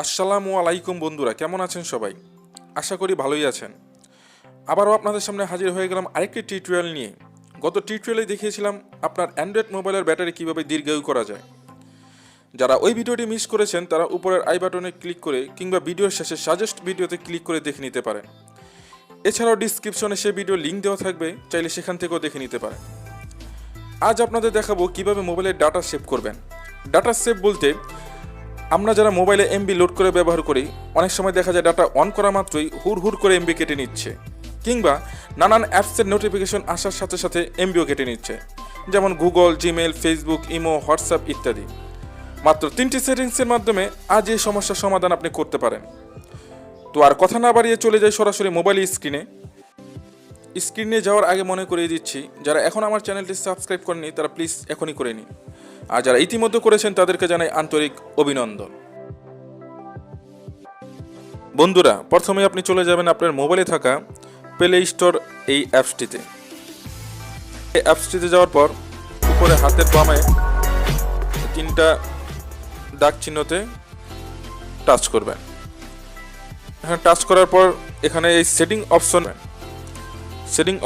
আসসালামু আলাইকুম বন্ধুরা, কেমন আছেন সবাই? আশা করি ভালোই আছেন। আবারও আপনাদের সামনে হাজির হয়ে গেলাম আরেকটি টিউটোরিয়াল নিয়ে। গত টিউটোরিয়ালে দেখিয়েছিলাম আপনার অ্যান্ড্রয়েড মোবাইলের ব্যাটারি কীভাবে দীর্ঘায়ু করা যায়। যারা ওই ভিডিওটি মিস করেছেন তারা উপরের আই বাটনে ক্লিক করে কিংবা ভিডিওর শেষে সাজেস্ট ভিডিওতে ক্লিক করে দেখে নিতে পারেন। এছাড়াও ডিসক্রিপশনে সে ভিডিও লিঙ্ক দেওয়া থাকবে, চাইলে সেখান থেকেও দেখে নিতে পারেন। আজ আপনাদের দেখাবো কিভাবে মোবাইলের ডাটা সেভ করবেন। ডাটা সেভ বলতে আমরা যারা মোবাইলে এমবি লোড করে ব্যবহার করি, অনেক সময় দেখা যায় ডাটা অন করা মাত্রই হুড় করে এমবি কেটে নিচ্ছে, কিংবা নানান অ্যাপসের নোটিফিকেশন আসার সাথে সাথে এমবিও কেটে নিচ্ছে, যেমন Google, Gmail, Facebook, imo, WhatsApp ইত্যাদি। মাত্র 3টি সেটিংসের মাধ্যমে আজ এই সমস্যার সমাধান আপনি করতে পারেন। তো আর কথা না বাড়িয়ে চলে যাই সরাসরি মোবাইল স্ক্রিনে যাওয়ার আগে মনে করিয়ে দিচ্ছি, যারা এখন আমার চ্যানেলটি সাবস্ক্রাইব করেনি তারা প্লিজ এখনই করে নিন, আর যারা ইতিমধ্যে করেছেন তাদেরকে জানাই আন্তরিক অভিনন্দন। বন্ধুরা, প্রথমে আপনি চলে যাবেন আপনার মোবাইলে থাকা প্লে স্টোর এই অ্যাপসটিতে। এই অ্যাপসটিতে যাওয়ার পর উপরে হাতের বামে 3টা দাগ চিহ্নতে টাচ করবেন। এখানে টাচ করার পর এখানে এই সেটিং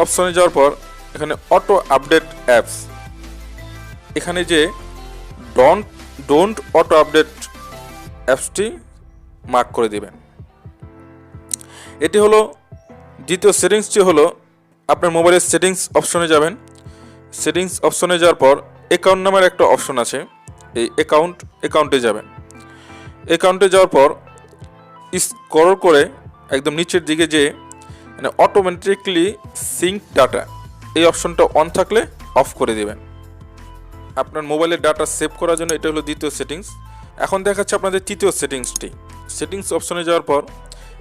অপশনে যাওয়ার পর এখানে অটো আপডেট অ্যাপস, এখানে যে ডোন্ট অটো আপডেট অ্যাপসটি মার্ক করে দিবেন। এটি হলো দ্বিতীয় সেটিংসটি হলো আপনার মোবাইলের সেটিংস অপশনে যাবেন। সেটিংস অপশনে যাওয়ার পর অ্যাকাউন্ট নামের একটা অপশন আছে, এই অ্যাকাউন্টে যাবেন। অ্যাকাউন্টে যাওয়ার পর স্ক্রল করে একদম নিচের দিকে যে অটোমেটিকলি সিঙ্ক ডাটা, এই অপশনটা অন থাকলে অফ করে দিবেন। আপনার মোবাইলের ডাটা সেভ করার জন্য এটা হলো দ্বিতীয় সেটিংস। এখন দেখাচ্ছে আপনাদের তৃতীয় সেটিংসটি। সেটিংস অপশনে যাওয়ার পর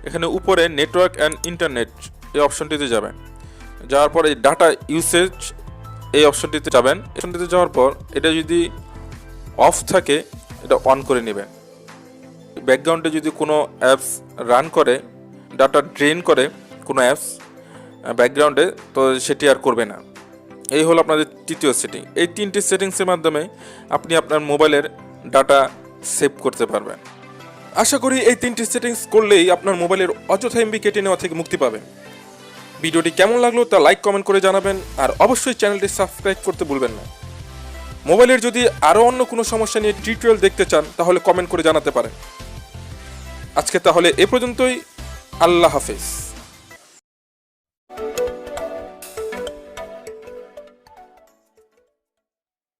এখানে উপরে নেটওয়ার্ক অ্যান্ড ইন্টারনেট এই অপশনটিতে যাবেন। যাওয়ার পর এই ডাটা ইউসেজ এই অপশনটিতে যাবেন। অপশনটিতে যাওয়ার পর এটা যদি অফ থাকে এটা অন করে নেবেন। ব্যাকগ্রাউন্ডে যদি কোনো অ্যাপস রান করে, ডাটা ড্রেন করে কোনো অ্যাপস ব্যাকগ্রাউন্ডে, তো সেটি আর করবে না। এই হলো আপনাদের তৃতীয় সেটিং। এই 3টি সেটিংসের মাধ্যমে আপনি আপনার মোবাইলের ডাটা সেভ করতে পারবেন। আশা করি এই 3টি সেটিংস করলেই আপনার মোবাইলের অযথা এমবি কেটে নেওয়া থেকে মুক্তি পাবেন। ভিডিওটি কেমন লাগলো তা লাইক কমেন্ট করে জানাবেন, আর অবশ্যই চ্যানেলটি সাবস্ক্রাইব করতে ভুলবেন না। মোবাইলের যদি আরও অন্য কোনো সমস্যা নিয়ে টিউটোরিয়াল দেখতে চান তাহলে কমেন্ট করে জানাতে পারেন। আজকে তাহলে এ পর্যন্তই। আল্লাহ হাফেজ।